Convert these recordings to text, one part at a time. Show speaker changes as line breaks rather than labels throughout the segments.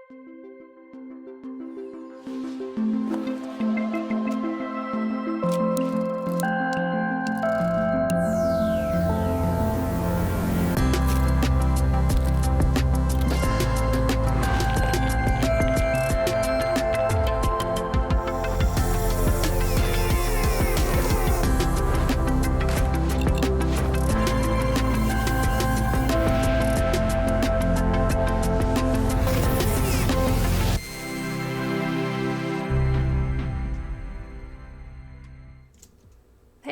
Hey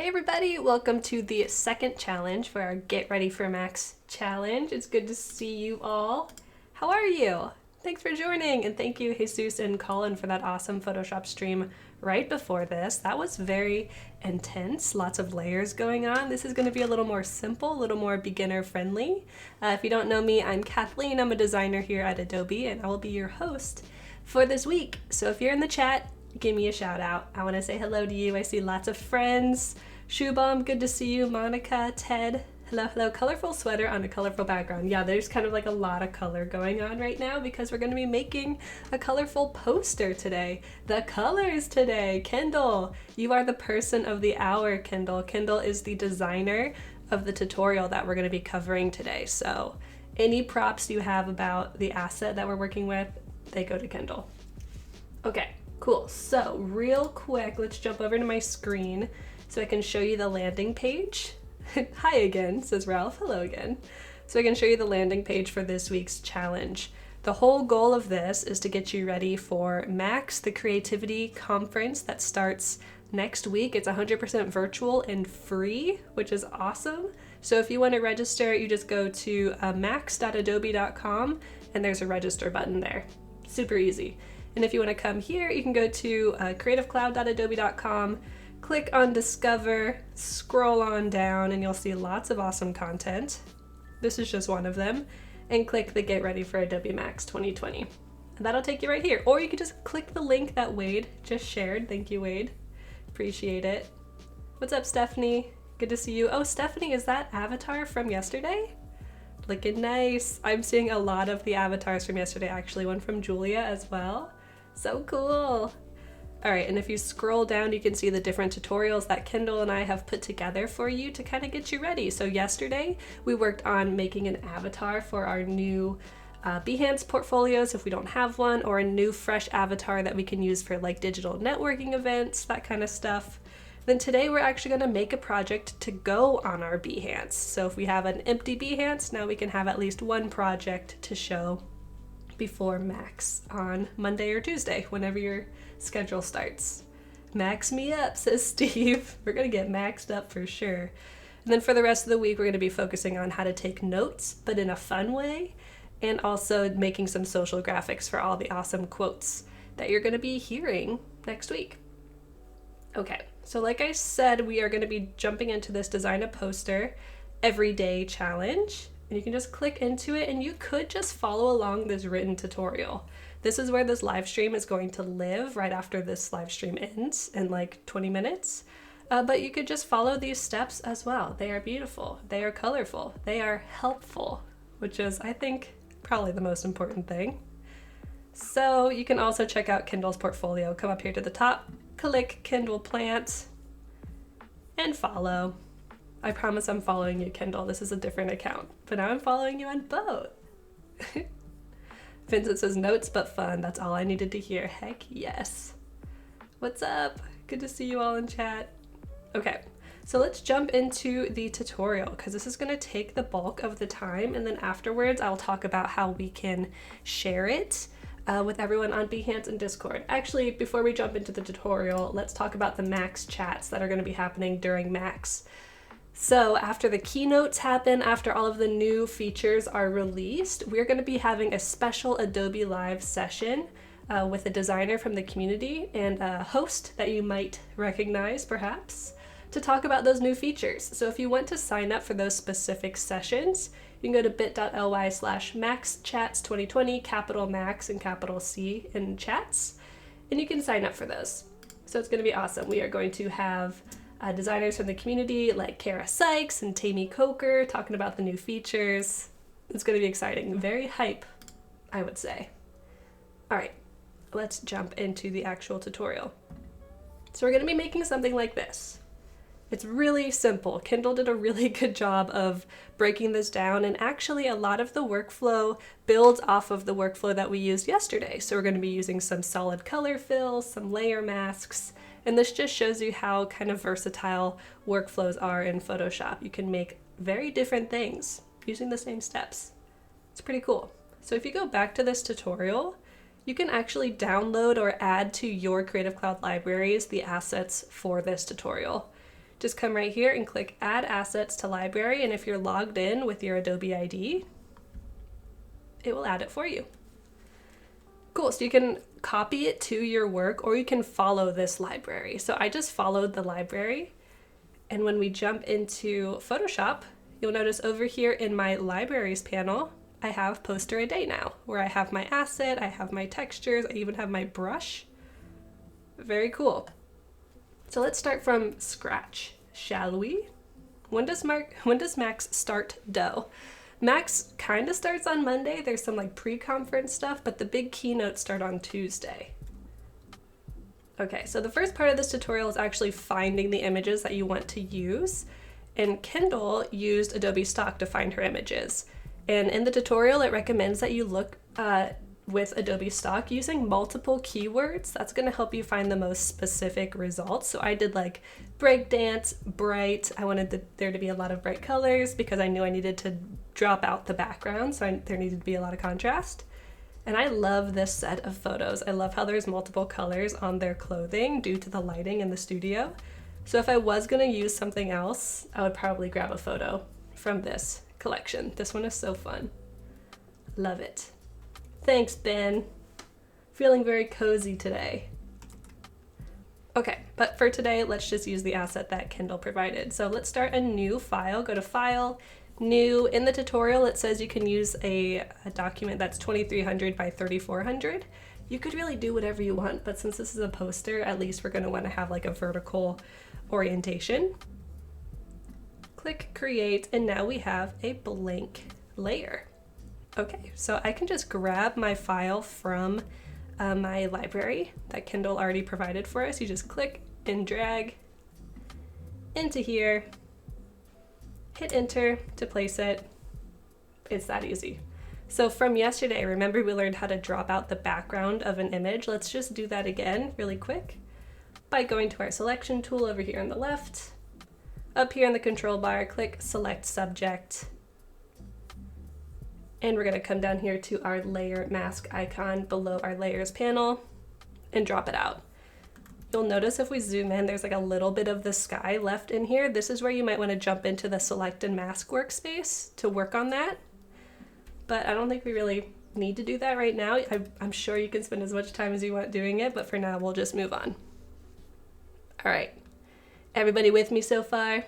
everybody, welcome to the second challenge for our Get Ready for Max challenge. It's good to see you all. How are you? Thanks for joining, and thank you Jesus and Colin for that awesome Photoshop stream right before this. That was very intense, lots of layers going on. This is going to be a little more simple, a little more beginner friendly. If you don't know me, I'm Kathleen. I'm a designer here at Adobe, and I will be your host for this week. So if you're in the chat, give me a shout out. I want to say hello to you. I see lots of friends. Shubham, good to see you. Monica, Ted, hello, hello. Colorful sweater on a colorful background. Yeah, there's kind of like a lot of color going on right now because we're going to be making a colorful poster today. The colors today. Kendall, you are the person of the hour, Kendall. Kendall is the designer of the tutorial that we're going to be covering today. So any props you have about the asset that we're working with, they go to Kendall. Okay. Cool, so real quick, let's jump over to my screen so I can show you the landing page. Hi again, says Ralph, hello again. So I can show you the landing page for this week's challenge. The whole goal of this is to get you ready for MAX, the creativity conference that starts next week. It's 100% virtual and free, which is awesome. So if you want to register, you just go to max.adobe.com and there's a register button there. Super easy. And if you want to come here, you can go to creativecloud.adobe.com, click on Discover, scroll on down, and you'll see lots of awesome content. This is just one of them. And click the Get Ready for Adobe MAX 2020. And that'll take you right here. Or you can just click the link that Wade just shared. Thank you, Wade. Appreciate it. What's up, Stephanie? Good to see you. Oh, Stephanie, is that avatar from yesterday? Looking nice. I'm seeing a lot of the avatars from yesterday, actually. One from Julia as well. So cool. All right, and if you scroll down, you can see the different tutorials that Kendall and I have put together for you to kind of get you ready. So yesterday, we worked on making an avatar for our new Behance portfolios if we don't have one, or a new fresh avatar that we can use for like digital networking events, that kind of stuff. Then today, we're actually gonna make a project to go on our Behance. So if we have an empty Behance, now we can have at least one project to show before Max on Monday or Tuesday, whenever your schedule starts. Max me up, says Steve. We're gonna get maxed up for sure. And then for the rest of the week, we're gonna be focusing on how to take notes, but in a fun way, and also making some social graphics for all the awesome quotes that you're gonna be hearing next week. Okay, so like I said, we are gonna be jumping into this Design a Poster Everyday Challenge. And you can just click into it, and you could just follow along this written tutorial. This is where this live stream is going to live right after this live stream ends in like 20 minutes. But you could just follow these steps as well. They are beautiful, they are colorful, they are helpful, which is, I think, probably the most important thing. So you can also check out Kendall's portfolio. Come up here to the top, click Kendall Plant, and follow. I promise I'm following you, Kendall. This is a different account, but now I'm following you on both. Vincent says notes but fun. That's all I needed to hear. Heck yes. What's up? Good to see you all in chat. Okay, so let's jump into the tutorial because this is going to take the bulk of the time, and then afterwards I'll talk about how we can share it with everyone on Behance and Discord. Actually, before we jump into the tutorial, let's talk about the Max chats that are going to be happening during Max. So after the keynotes happen, after all of the new features are released, we're going to be having a special Adobe Live session with a designer from the community and a host that you might recognize perhaps to talk about those new features. So if you want to sign up for those specific sessions, you can go to bit.ly/maxchats2020, capital Max and capital C in chats, and you can sign up for those. So it's going to be awesome. We are going to have designers from the community like Kara Sykes and Tammy Coker talking about the new features. It's going to be exciting. Very hype, I would say. All right, let's jump into the actual tutorial. So we're going to be making something like this. It's really simple. Kindle did a really good job of breaking this down, and actually a lot of the workflow builds off of the workflow that we used yesterday. So we're going to be using some solid color fills, some layer masks, and this just shows you how kind of versatile workflows are in Photoshop. You can make very different things using the same steps. It's pretty cool. So if you go back to this tutorial, you can actually download or add to your Creative Cloud libraries the assets for this tutorial. Just come right here and click Add Assets to Library, and if you're logged in with your Adobe ID, it will add it for you. Cool, so you can copy it to your work or you can follow this library. So I just followed the library, and when we jump into Photoshop, you'll notice over here in my Libraries panel, I have Poster a Day now, where I have my asset, I have my textures, I even have my brush. Very cool. So let's start from scratch, shall we? When does Max start dough? Max kind of starts on Monday. There's some like pre-conference stuff, but the big keynotes start on Tuesday. Okay, so the first part of this tutorial is actually finding the images that you want to use. And Kindle used Adobe Stock to find her images. And in the tutorial, it recommends that you look with Adobe Stock using multiple keywords. That's going to help you find the most specific results. So I did like breakdance, bright. I wanted there to be a lot of bright colors because I knew I needed to drop out the background, so there needed to be a lot of contrast. And I love this set of photos. I love how there's multiple colors on their clothing due to the lighting in the studio. So if I was going to use something else, I would probably grab a photo from this collection. This one is so fun. Love it. Thanks, Ben. Feeling very cozy today. Okay, but for today, let's just use the asset that Kindle provided. So let's start a new file. Go to File, New. In the tutorial, it says you can use a document that's 2300 by 3400. You could really do whatever you want, but since this is a poster, at least we're going to want to have like a vertical orientation. Click Create, and now we have a blank layer. Okay, so I can just grab my file from my library that Kindle already provided for us. You just click and drag into here, hit enter to place it. It's that easy. So from yesterday, remember we learned how to drop out the background of an image. Let's just do that again really quick by going to our selection tool over here on the left. Up here in the control bar, click Select Subject. And we're going to come down here to our layer mask icon below our layers panel and drop it out. You'll notice if we zoom in, there's like a little bit of the sky left in here. This is where you might want to jump into the select and mask workspace to work on that. But I don't think we really need to do that right now. I'm sure you can spend as much time as you want doing it, but for now we'll just move on. All right, everybody with me so far?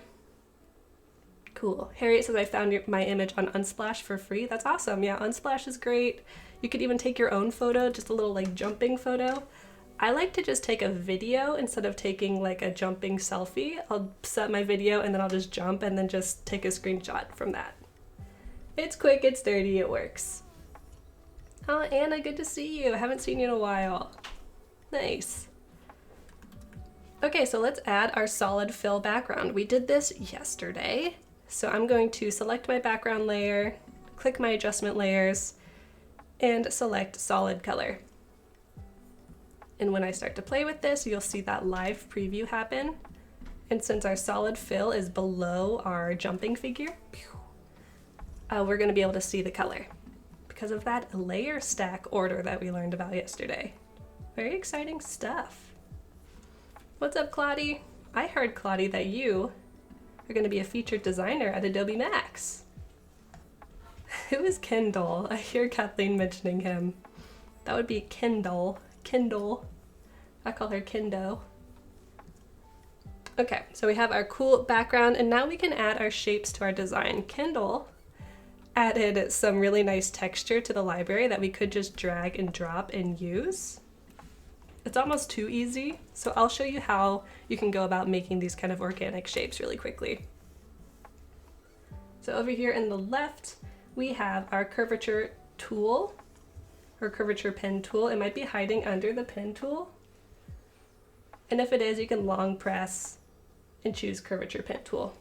Cool. Harriet says I found my image on Unsplash for free. That's awesome. Yeah, Unsplash is great. You could even take your own photo, just a little like jumping photo. I like to just take a video instead of taking like a jumping selfie. I'll set my video and then I'll just jump and then just take a screenshot from that. It's quick, it's dirty, it works. Oh, Anna, good to see you. I haven't seen you in a while. Nice. Okay, so let's add our solid fill background. We did this yesterday. So I'm going to select my background layer, click my adjustment layers, and select solid color. And when I start to play with this, you'll see that live preview happen. And since our solid fill is below our jumping figure, we're going to be able to see the color because of that layer stack order that we learned about yesterday. Very exciting stuff. What's up, Claudie? I heard, Claudie, that you are going to be a featured designer at Adobe MAX. Who is Kendall? I hear Kathleen mentioning him. That would be Kendall. Kindle. I call her Kendo. Okay, so we have our cool background, and now we can add our shapes to our design. Kendall added some really nice texture to the library that we could just drag and drop and use. It's almost too easy, so I'll show you how you can go about making these kind of organic shapes really quickly. So over here in the left, we have our curvature tool. or curvature pen tool. It might be hiding under the pen tool. And if it is, you can long press and choose curvature pen tool.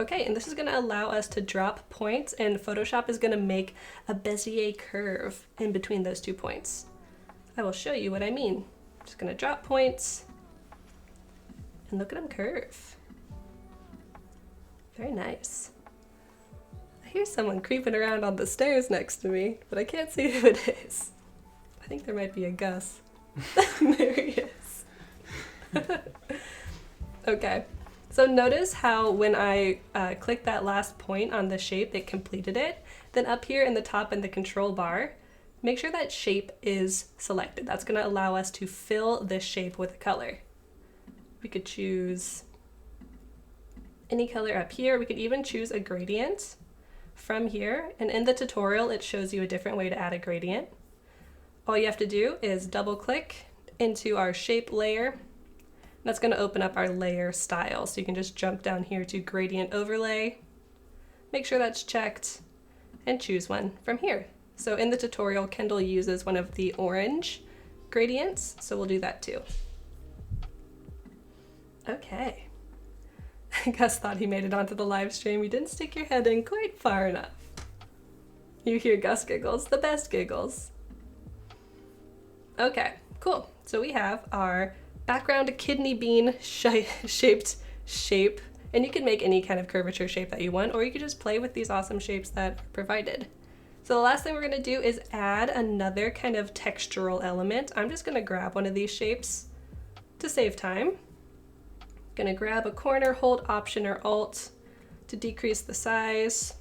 Okay, and this is gonna allow us to drop points, and Photoshop is gonna make a Bezier curve in between those 2 points. I will show you what I mean. I'm just gonna drop points and look at them curve. Very nice. I hear someone creeping around on the stairs next to me, but I can't see who it is. I think there might be a Gus. There he is. Okay, so notice how when I clicked that last point on the shape, it completed it. Then up here in the top in the control bar, make sure that shape is selected. That's gonna allow us to fill this shape with a color. We could choose any color up here. We could even choose a gradient from here. And in the tutorial, it shows you a different way to add a gradient. All you have to do is double click into our shape layer. That's going to open up our layer style. So you can just jump down here to gradient overlay, make sure that's checked, and choose one from here. So in the tutorial, Kendall uses one of the orange gradients, so we'll do that too. Okay. Gus thought he made it onto the live stream. You didn't stick your head in quite far enough. You hear Gus giggles, the best giggles. Okay, cool. So we have our background kidney bean shaped shape, and you can make any kind of curvature shape that you want, or you could just play with these awesome shapes that are provided. So the last thing we're gonna do is add another kind of textural element. I'm just gonna grab one of these shapes to save time. Gonna grab a corner, hold Option or Alt to decrease the size,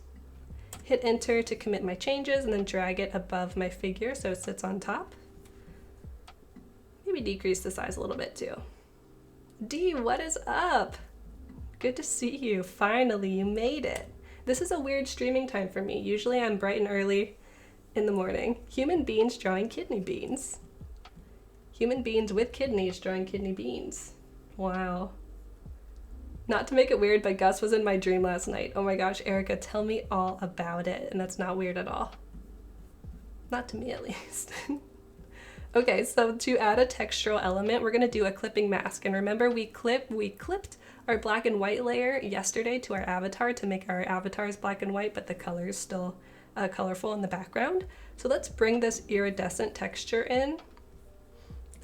hit Enter to commit my changes, and then drag it above my figure so it sits on top. Maybe decrease the size a little bit too. D, what is up? Good to see you. Finally, you made it. This is a weird streaming time for me. Usually I'm bright and early in the morning. Human beings drawing kidney beans. Human beings with kidneys drawing kidney beans. Wow. Not to make it weird, but Gus was in my dream last night. Oh my gosh, Erica, tell me all about it. And that's not weird at all. Not to me, at least. Okay, so to add a textural element, we're gonna do a clipping mask. And remember, we clipped our black and white layer yesterday to our avatar to make our avatars black and white, but the color is still colorful in the background. So let's bring this iridescent texture in,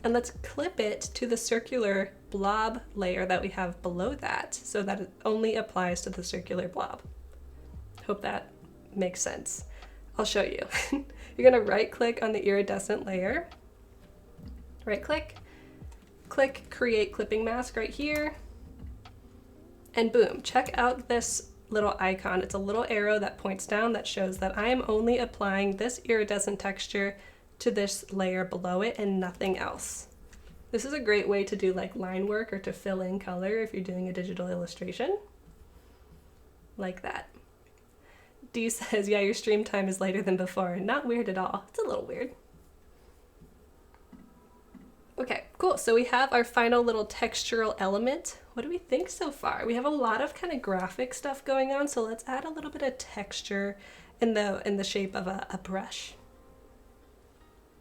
and let's clip it to the circular blob layer that we have below that, so that it only applies to the circular blob. Hope that makes sense. I'll show you. You're gonna right click on the iridescent layer, right click, click Create Clipping Mask right here, and boom, check out this little icon. It's a little arrow that points down that shows that I am only applying this iridescent texture to this layer below it and nothing else. This is a great way to do like line work or to fill in color if you're doing a digital illustration. Like that. D says, yeah, your stream time is later than before. Not weird at all. It's a little weird. Okay, cool. So we have our final little textural element. What do we think so far? We have a lot of kind of graphic stuff going on, so let's add a little bit of texture in the shape of a brush.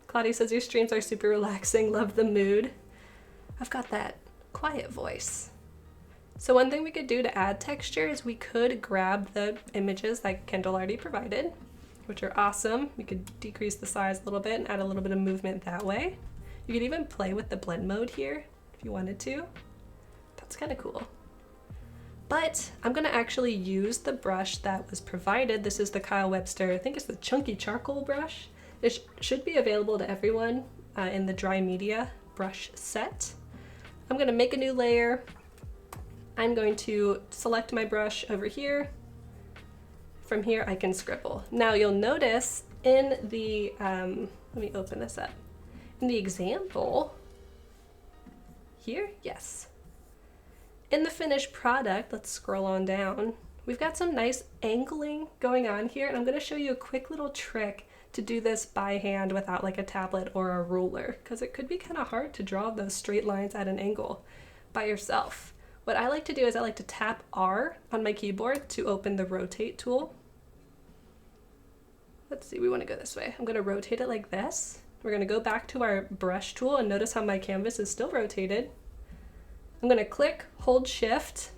Claudia says, your streams are super relaxing. Love the mood. I've got that quiet voice. So one thing we could do to add texture is we could grab the images that Kendall already provided, which are awesome. We could decrease the size a little bit and add a little bit of movement that way. You could even play with the blend mode here if you wanted to. That's kind of cool. But I'm gonna actually use the brush that was provided. This is the Kyle Webster, I think it's the chunky charcoal brush. It should be available to everyone in the dry media brush set. I'm gonna make a new layer. I'm going to select my brush over here. From here I can scribble. Now you'll notice in the, let me open this up. In the example, here, yes. In the finished product, let's scroll on down. We've got some nice angling going on here, and I'm gonna show you a quick little trick to do this by hand without like a tablet or a ruler, because it could be kind of hard to draw those straight lines at an angle by yourself. What I like to do is I like to tap R on my keyboard to open the rotate tool. let's see, we want to go this way. I'm going to rotate it like this. We're going to go back to our brush tool and notice how my canvas is still rotated. I'm going to click, hold shift,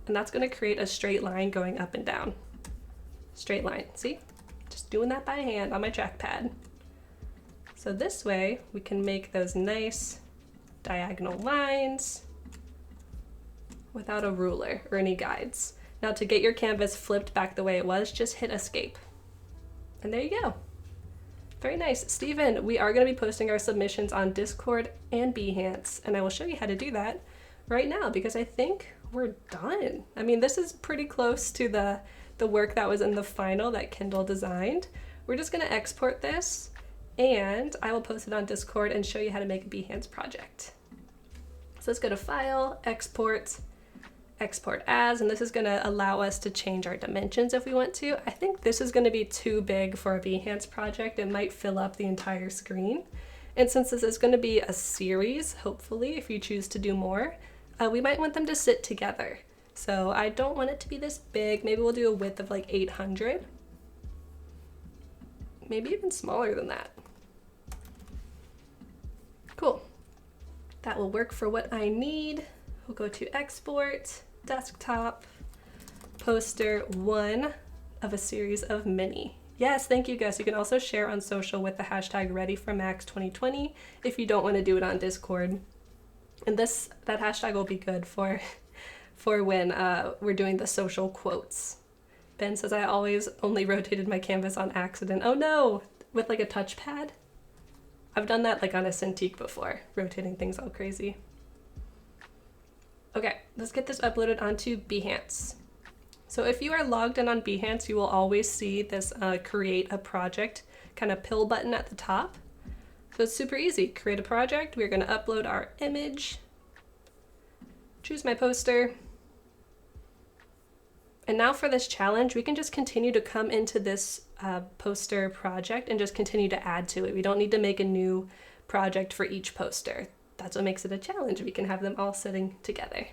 and that's going to create a straight line going up and down. Straight line, see? Just doing that by hand on my trackpad. So this way we can make those nice diagonal lines without a ruler or any guides. Now to get your canvas flipped back the way it was, just hit escape. And there you go. Very nice. Steven, we are going to be posting our submissions on Discord and Behance, and I will show you how to do that right now because I think we're done. I mean, this is pretty close to the work that was in the final that Kendall designed. We're just going to export this, and I will post it on Discord and show you how to make a Behance project. So let's go to File, Export, Export As, and this is going to allow us to change our dimensions if we want to. I think this is going to be too big for a Behance project. It might fill up the entire screen. And since this is going to be a series, hopefully, if you choose to do more, we might want them to sit together. So I don't want it to be this big. Maybe we'll do a width of like 800. Maybe even smaller than that. Cool. That will work for what I need. We'll go to Export, Desktop, Poster 1 of a series of many. Yes, thank you guys. You can also share on social with the hashtag #ReadyForMax2020 if you don't want to do it on Discord. And that hashtag will be good for when we're doing the social quotes. Ben says, I always only rotated my canvas on accident. Oh no, with like a touchpad? I've done that like on a Cintiq before, rotating things all crazy. Okay, let's get this uploaded onto Behance. So if you are logged in on Behance, you will always see this create a project kind of pill button at the top. So it's super easy. Create a project. We're going to upload our image. Choose my poster. And now for this challenge, we can just continue to come into this poster project and just continue to add to it. We don't need to make a new project for each poster. That's what makes it a challenge. We can have them all sitting together.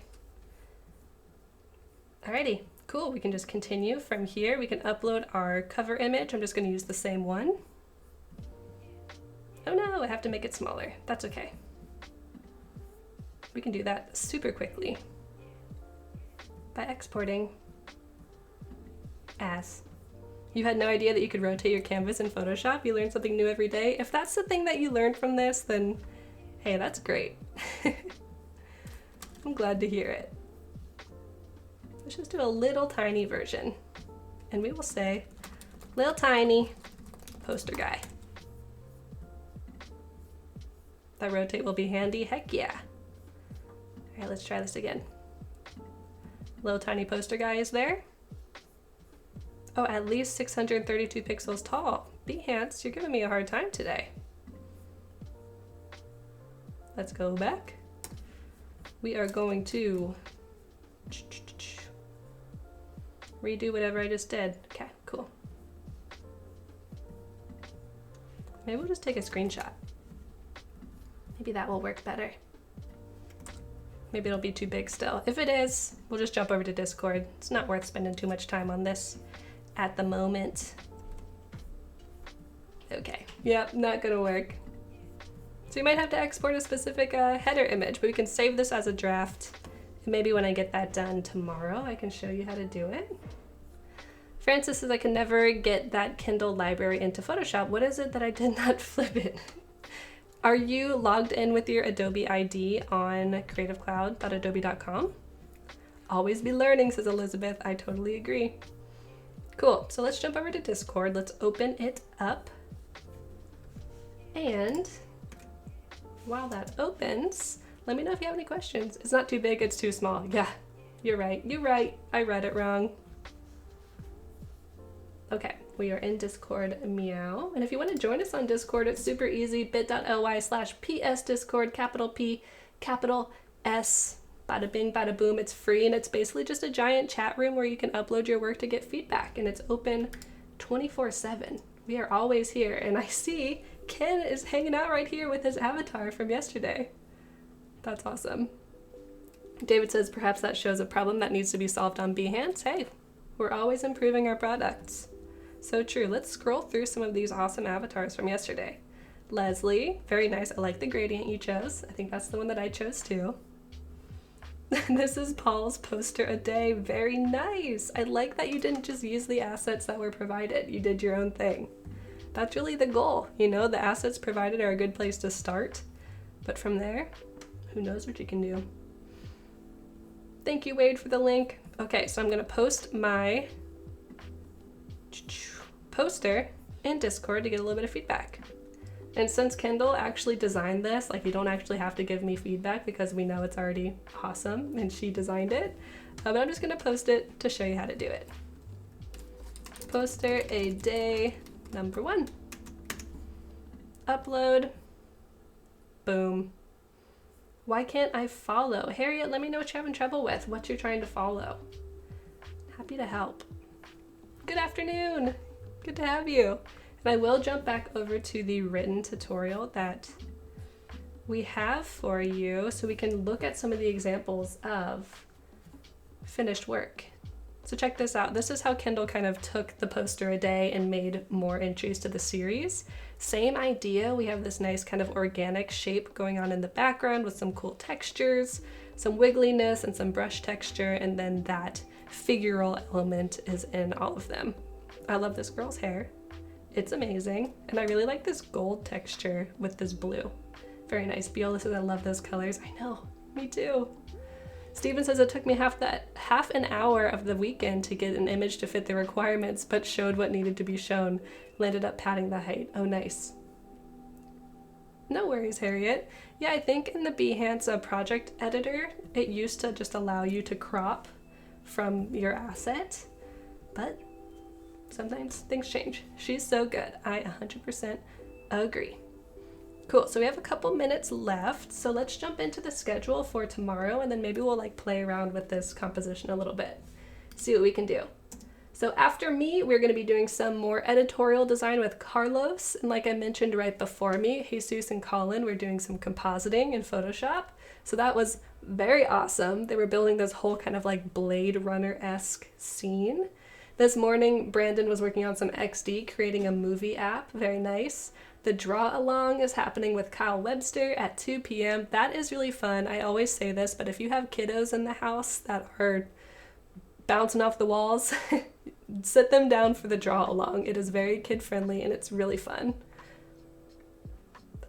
Alrighty, cool. We can just continue from here. We can upload our cover image. I'm just going to use the same one. Oh no, I have to make it smaller. That's okay. We can do that super quickly by exporting as. You had no idea that you could rotate your canvas in Photoshop? You learn something new every day. If that's the thing that you learned from this, then hey, that's great. I'm glad to hear it. Let's just do a little tiny version. And we will say, little tiny poster guy. That rotate will be handy, heck yeah. All right, let's try this again. Little tiny poster guy is there. Oh, at least 632 pixels tall. Behance, you're giving me a hard time today. Let's go back. We are going to redo whatever I just did. Okay, cool. Maybe we'll just take a screenshot. Maybe that will work better. Maybe it'll be too big still. If it is, we'll just jump over to Discord. It's not worth spending too much time on this at the moment. Okay, yep, not gonna work. So you might have to export a specific header image, but we can save this as a draft. And maybe when I get that done tomorrow, I can show you how to do it. Francis says I can never get that Kindle library into Photoshop. What is it that I did not flip it? Are you logged in with your Adobe ID on creativecloud.adobe.com? Always be learning, says Elizabeth. I totally agree. Cool, so let's jump over to Discord. Let's open it up. And while that opens, let me know if you have any questions. It's not too big, it's too small. Yeah, you're right. I read it wrong. Okay, we are in Discord, meow. And if you want to join us on Discord, it's super easy. bit.ly/psdiscord, capital P, capital S, bada bing, bada boom. It's free, and it's basically just a giant chat room where you can upload your work to get feedback, and it's open 24/7. We are always here, and I see Ken is hanging out right here with his avatar from yesterday. That's awesome. David says perhaps that shows a problem that needs to be solved on Behance. Hey, we're always improving our products. So true. Let's scroll through some of these awesome avatars from yesterday. Leslie, very nice. I like the gradient you chose. I think that's the one that I chose too. This is Paul's poster a day. Very nice. I like that you didn't just use the assets that were provided. You did your own thing. That's really the goal. You know, the assets provided are a good place to start, but from there, who knows what you can do. Thank you, Wade, for the link. Okay, so I'm gonna post my poster in Discord to get a little bit of feedback. And since Kendall actually designed this, like, you don't actually have to give me feedback because we know it's already awesome and she designed it. But I'm just gonna post it to show you how to do it. Poster a day number 1. Upload. Boom. Why can't I follow? Harriet, let me know what you're having trouble with, what you're trying to follow. Happy to help. Good afternoon. Good to have you. And I will jump back over to the written tutorial that we have for you so we can look at some of the examples of finished work. So check this out. This is how Kendall kind of took the poster a day and made more entries to the series. Same idea. We have this nice kind of organic shape going on in the background with some cool textures, some wiggliness and some brush texture, and then that figural element is in all of them. I love this girl's hair. It's amazing. And I really like this gold texture with this blue. Very nice. Biola says, I love those colors. I know, me too. Steven says it took me half an hour of the weekend to get an image to fit the requirements, but showed what needed to be shown. Landed up padding the height. Oh, nice. No worries, Harriet. Yeah, I think in the Behance project editor, it used to just allow you to crop from your asset, but sometimes things change. She's so good. I 100% agree. Cool, so we have a couple minutes left, so let's jump into the schedule for tomorrow, and then maybe we'll like play around with this composition a little bit, see what we can do. So after me, we're going to be doing some more editorial design with Carlos, and like I mentioned right before me, Jesus and Colin were doing some compositing in Photoshop, so that was very awesome. They were building this whole kind of like Blade Runner-esque scene. This morning, Brandon was working on some XD, creating a movie app. Very nice. The draw along is happening with Kyle Webster at 2 p.m. That is really fun. I always say this, but if you have kiddos in the house that are bouncing off the walls, sit them down for the draw along. It is very kid friendly and it's really fun.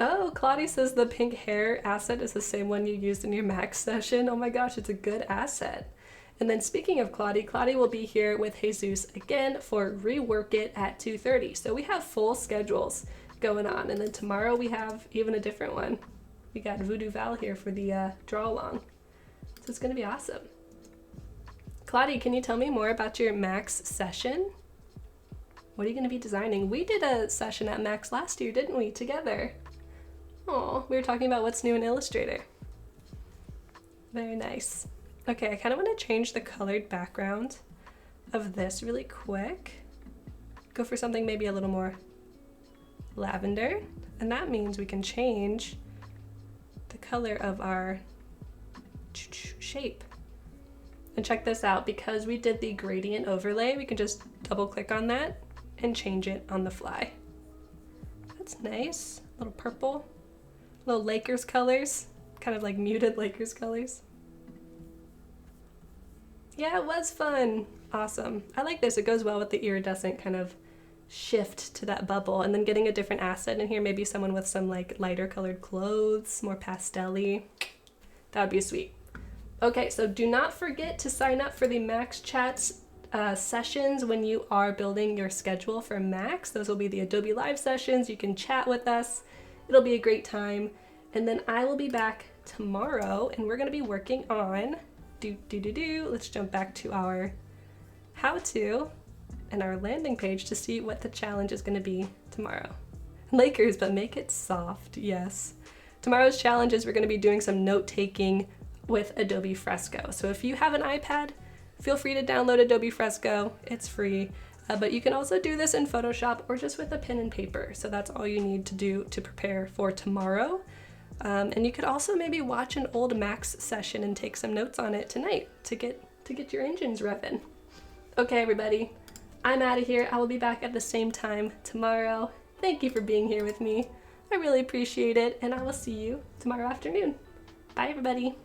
Oh, Claudia says the pink hair asset is the same one you used in your Max session. Oh my gosh, it's a good asset. And then speaking of Claudia will be here with Jesus again for Rework It at 2:30. So we have full schedules going on. And then tomorrow we have even a different one. We got Voodoo Val here for the draw along. So it's gonna be awesome. Claudia, can you tell me more about your Max session? What are you gonna be designing? We did a session at Max last year, didn't we, together? Oh, we were talking about what's new in Illustrator. Very nice. Okay, I kind of want to change the colored background of this really quick. Go for something maybe a little more lavender. And that means we can change the color of our shape. And check this out, because we did the gradient overlay, we can just double click on that and change it on the fly. That's nice. A little purple, little Lakers colors, kind of like muted Lakers colors. Yeah, it was fun. Awesome. I like this. It goes well with the iridescent kind of shift to that bubble, and then getting a different asset in here, maybe someone with some like lighter colored clothes, more pastel-y. That would be sweet. Okay, so do not forget to sign up for the Max Chats sessions when you are building your schedule for Max. Those will be the Adobe Live sessions. You can chat with us. It'll be a great time. And then I will be back tomorrow, and we're going to be working on let's jump back to our how-to and our landing page to see what the challenge is going to be tomorrow. Lakers, but make it soft, yes. Tomorrow's challenge is we're going to be doing some note-taking with Adobe Fresco. So if you have an iPad, feel free to download Adobe Fresco. It's free, but you can also do this in Photoshop or just with a pen and paper. So that's all you need to do to prepare for tomorrow. And you could also maybe watch an old Max session and take some notes on it tonight to get your engines revving. Okay, everybody, I'm out of here. I will be back at the same time tomorrow. Thank you for being here with me. I really appreciate it, and I will see you tomorrow afternoon. Bye, everybody.